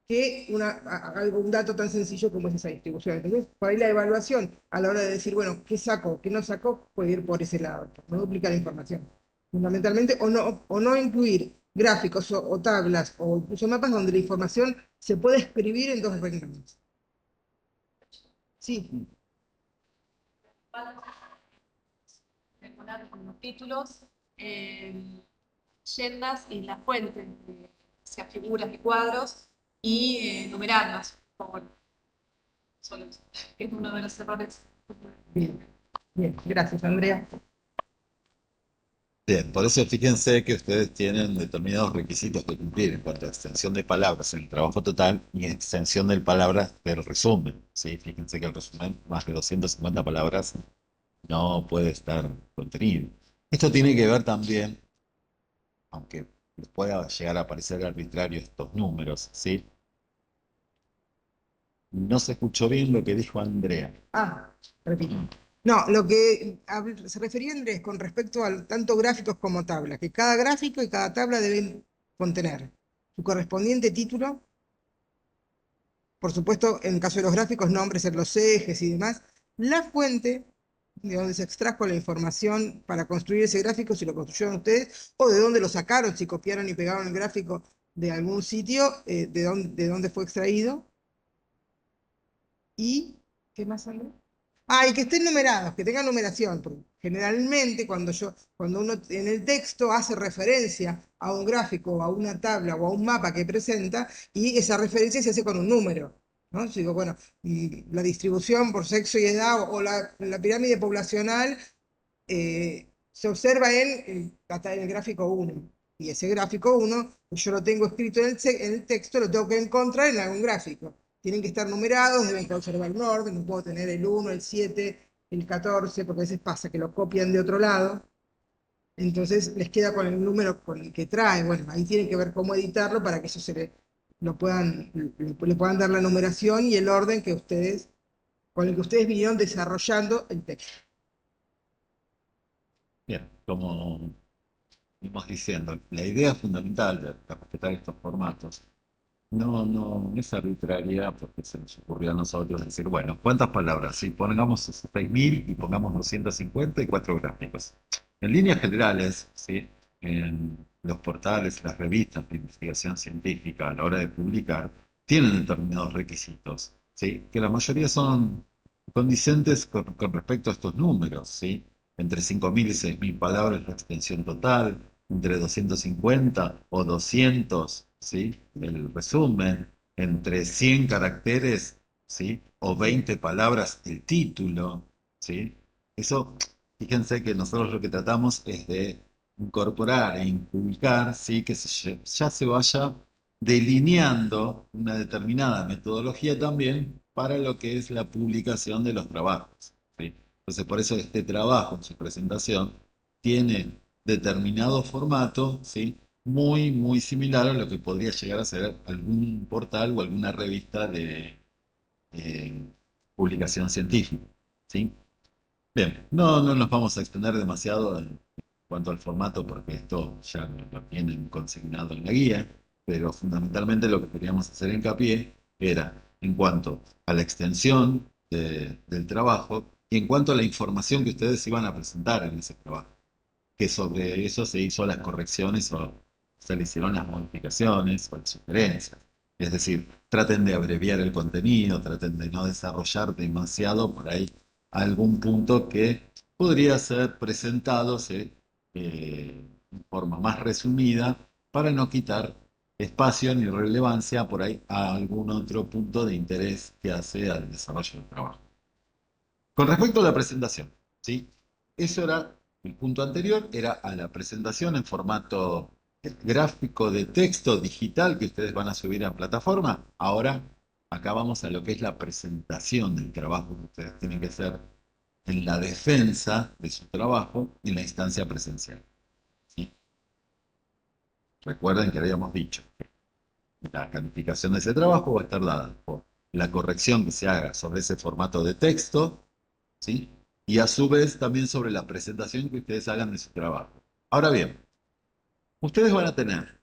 que un dato tan sencillo como es esa distribución. Entonces, por ahí la evaluación a la hora de decir, bueno, qué saco, qué no saco, puede ir por ese lado, no duplicar la información. Fundamentalmente, o no incluir gráficos o tablas o incluso mapas donde la información se puede escribir en dos renglones. Sí. Mejorar con los títulos, leyendas y las fuentes, sea figuras y cuadros, y numerarlas, por solo eso, que es uno de los errores. Bien, bien, gracias, Andrea. Bien, por eso fíjense que ustedes tienen determinados requisitos que cumplir en cuanto a extensión de palabras en el trabajo total y extensión de palabras del resumen, ¿sí? Fíjense que el resumen, más de 250 palabras, no puede estar contenido. Esto tiene que ver también, aunque les pueda llegar a parecer arbitrario estos números, ¿sí? No se escuchó bien lo que dijo Andrea. Repito. No, lo que se refería Andrés con respecto a tanto gráficos como tablas, que cada gráfico y cada tabla deben contener su correspondiente título, por supuesto, en el caso de los gráficos, nombres en los ejes y demás, la fuente de donde se extrajo la información para construir ese gráfico, si lo construyeron ustedes, o de dónde lo sacaron, si copiaron y pegaron el gráfico de algún sitio, de dónde fue extraído. ¿Y qué más, Andrés? Y que estén numerados, que tengan numeración, porque generalmente cuando uno en el texto hace referencia a un gráfico, a una tabla o a un mapa que presenta, y esa referencia se hace con un número, ¿no? Yo digo, bueno, la distribución por sexo y edad o la pirámide poblacional se observa en el gráfico 1. Y ese gráfico 1, yo lo tengo escrito en el texto, lo tengo que encontrar en algún gráfico. Tienen que estar numerados, deben conservar un orden, no puedo tener el 1, el 7, el 14, porque a veces pasa que lo copian de otro lado. Entonces les queda con el número con el que trae. Bueno, ahí tienen que ver cómo editarlo para que eso le puedan dar la numeración y el orden que ustedes con el que ustedes vinieron desarrollando el texto. Bien, como íbamos diciendo, la idea fundamental de respetar estos formatos no es arbitraria porque se nos ocurrió a nosotros decir, bueno, ¿cuántas palabras? Si pongamos 6.000 y pongamos 250 y 4 gráficos. En líneas generales, ¿sí? En los portales, las revistas de investigación científica a la hora de publicar, tienen determinados requisitos, ¿sí? Que la mayoría son condicentes con respecto a estos números, ¿sí? Entre 5.000 y 6.000 palabras la extensión total, entre 250 o 200, ¿sí? El resumen, entre 100 caracteres, ¿sí? O 20 palabras el título, ¿sí? Eso, fíjense que nosotros lo que tratamos es de incorporar e inculcar, ¿sí? Que ya se vaya delineando una determinada metodología también para lo que es la publicación de los trabajos, ¿sí? Entonces, por eso este trabajo en su presentación tiene determinado formato, ¿sí? Muy similar a lo que podría llegar a ser algún portal o alguna revista de eh, publicación científica, ¿sí? Bien, no nos vamos a extender demasiado en cuanto al formato porque esto ya lo tienen consignado en la guía, pero fundamentalmente lo que queríamos hacer hincapié era en cuanto a la extensión del trabajo y en cuanto a la información que ustedes iban a presentar en ese trabajo, que sobre eso se hizo las correcciones o se le hicieron las modificaciones o las sugerencias. Es decir, traten de abreviar el contenido, traten de no desarrollar demasiado por ahí algún punto que podría ser presentado, ¿sí? En forma más resumida para no quitar espacio ni relevancia por ahí a algún otro punto de interés que hace al desarrollo del trabajo. Con respecto a la presentación, ¿sí? Eso era el punto anterior, era a la presentación en formato gráfico de texto digital que ustedes van a subir a plataforma. Ahora, acá vamos a lo que es la presentación del trabajo que ustedes tienen que hacer en la defensa de su trabajo en la instancia presencial, ¿sí? Recuerden que habíamos dicho que la calificación de ese trabajo va a estar dada por la corrección que se haga sobre ese formato de texto, ¿sí? Y a su vez también sobre la presentación que ustedes hagan de su trabajo. Ahora bien, ustedes van a tener,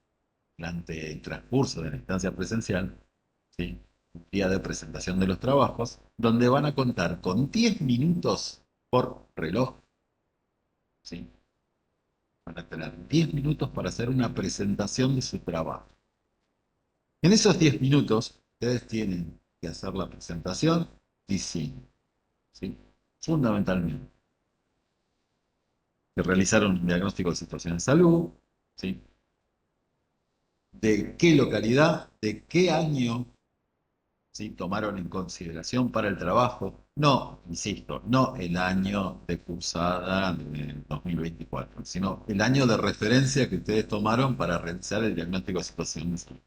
durante el transcurso de la instancia presencial, ¿sí? Un día de presentación de los trabajos, donde van a contar con 10 minutos por reloj, ¿sí? Van a tener 10 minutos para hacer una presentación de su trabajo. En esos 10 minutos, ustedes tienen que hacer la presentación diciendo, ¿sí? Fundamentalmente, que realizaron un diagnóstico de situación de salud, ¿sí? De qué localidad, de qué año, ¿sí? Tomaron en consideración para el trabajo. No, insisto, no el año de cursada de 2024, sino el año de referencia que ustedes tomaron para realizar el diagnóstico de situación de salud.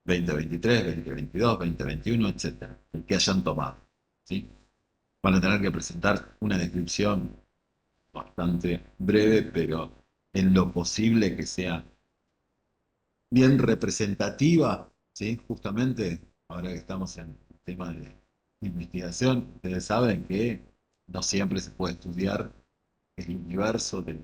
2023, 2022, 2021, etcétera, el que hayan tomado, ¿sí? Van a tener que presentar una descripción bastante breve, pero en lo posible que sea bien representativa, ¿sí? Justamente ahora que estamos en el tema de investigación, ustedes saben que no siempre se puede estudiar el universo de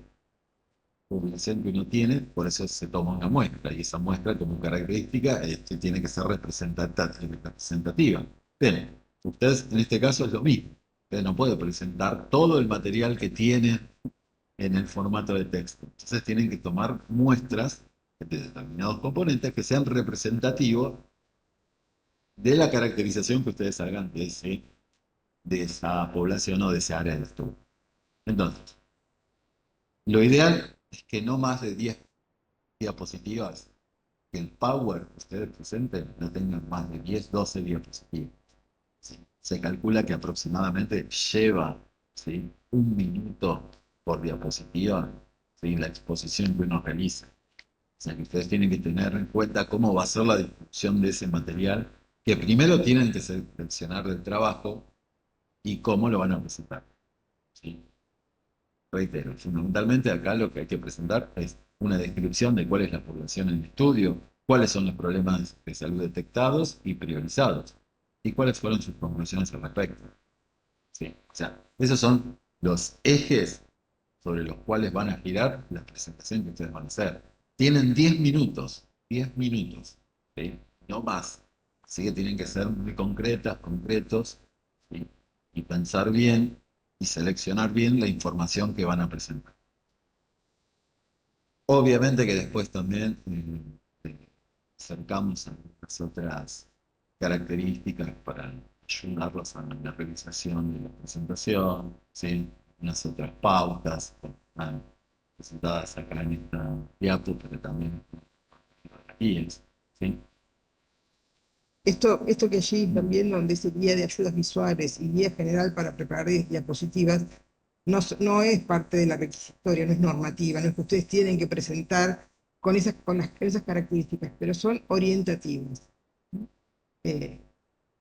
población que uno tiene, por eso se toma una muestra, y esa muestra como característica tiene que ser representativa. Bien, ustedes en este caso es lo mismo. Ustedes no pueden presentar todo el material que tienen en el formato de texto. Entonces tienen que tomar muestras de determinados componentes que sean representativos de la caracterización que ustedes hagan de esa población o de esa área de estudio. Entonces, lo ideal es que no más de 10 diapositivas, que el Power que ustedes presenten no tengan más de 10, 12 diapositivas. ¿Sí? Se calcula que aproximadamente lleva, ¿sí? 1 minuto por diapositiva, ¿sí? La exposición que uno realiza. O sea que ustedes tienen que tener en cuenta cómo va a ser la distribución de ese material, que primero tienen que seleccionar del trabajo y cómo lo van a presentar, ¿sí? Reitero, fundamentalmente acá lo que hay que presentar es una descripción de cuál es la población en estudio, cuáles son los problemas de salud detectados y priorizados, y cuáles fueron sus conclusiones al respecto. ¿sí? O sea, esos son los ejes sobre los cuales van a girar las presentaciones que ustedes van a hacer. Tienen 10 minutos, ¿sí? No más. Así que tienen que ser muy concretas, concretos, ¿sí? Y pensar bien y seleccionar bien la información que van a presentar. Obviamente que después también acercamos a las otras características para ayudarlos a la realización de la presentación, ¿sí? Unas otras pautas presentadas acá en esta diapo, pero también aquí, ¿sí? Esto que allí también, donde dice guía de ayudas visuales y guía general para preparar diapositivas, no es parte de la requisitoria, no es normativa, no es que ustedes tienen que presentar esas características, pero son orientativas. Eh,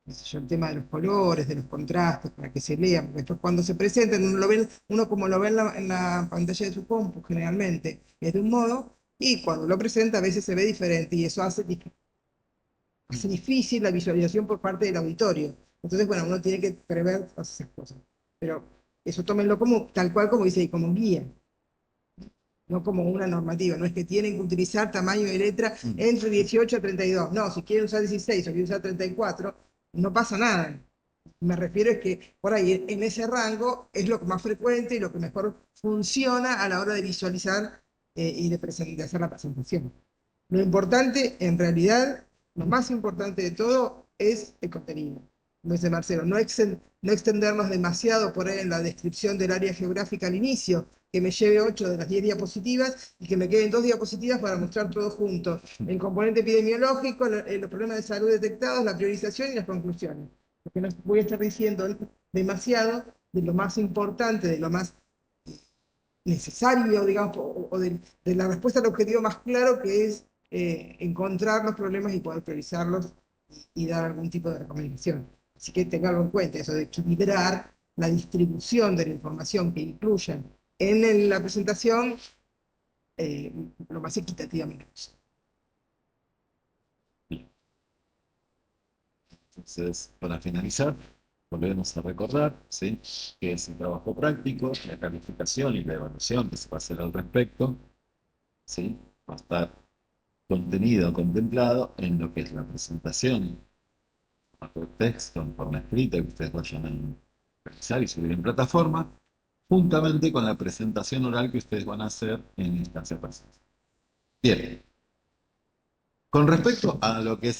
qué sé yo, el tema de los colores, de los contrastes, para que se lean, porque después cuando se presentan, uno como lo ve en la pantalla de su compu, generalmente es de un modo, y cuando lo presenta a veces se ve diferente, y eso hace difícil la visualización por parte del auditorio. Entonces, bueno, uno tiene que prever todas esas cosas. Pero eso tómenlo como tal cual como dice ahí, como guía, no como una normativa. No es que tienen que utilizar tamaño de letra entre 18 a 32. No, si quieren usar 16 o quieren usar 34, no pasa nada. Me refiero es que por ahí en ese rango es lo más frecuente y lo que mejor funciona a la hora de visualizar y de hacer la presentación. Lo importante, en realidad, lo más importante de todo es el contenido. Como dice Marcelo, no extendernos demasiado por ahí en la descripción del área geográfica al inicio, que me lleve 8 de las 10 diapositivas y que me queden 2 diapositivas para mostrar todo junto. El componente epidemiológico, los problemas de salud detectados, la priorización y las conclusiones. Porque no voy a estar diciendo demasiado de lo más importante, de lo más necesario, digamos, de la respuesta al objetivo más claro, que es encontrar los problemas y poder priorizarlos y dar algún tipo de recomendación. Así que tenganlo en cuenta, eso de equilibrar la distribución de la información que incluyan en la presentación lo más equitativamente posible. Entonces, para finalizar, volvemos a recordar, ¿sí? Que es el trabajo práctico, la calificación y la evaluación que se va a hacer al respecto, ¿sí? Va a estar contenido contemplado en lo que es la presentación, bajo texto, en forma escrita, que ustedes vayan a realizar y subir en plataforma, juntamente con la presentación oral que ustedes van a hacer en instancia presencial. Bien. Con respecto a lo que es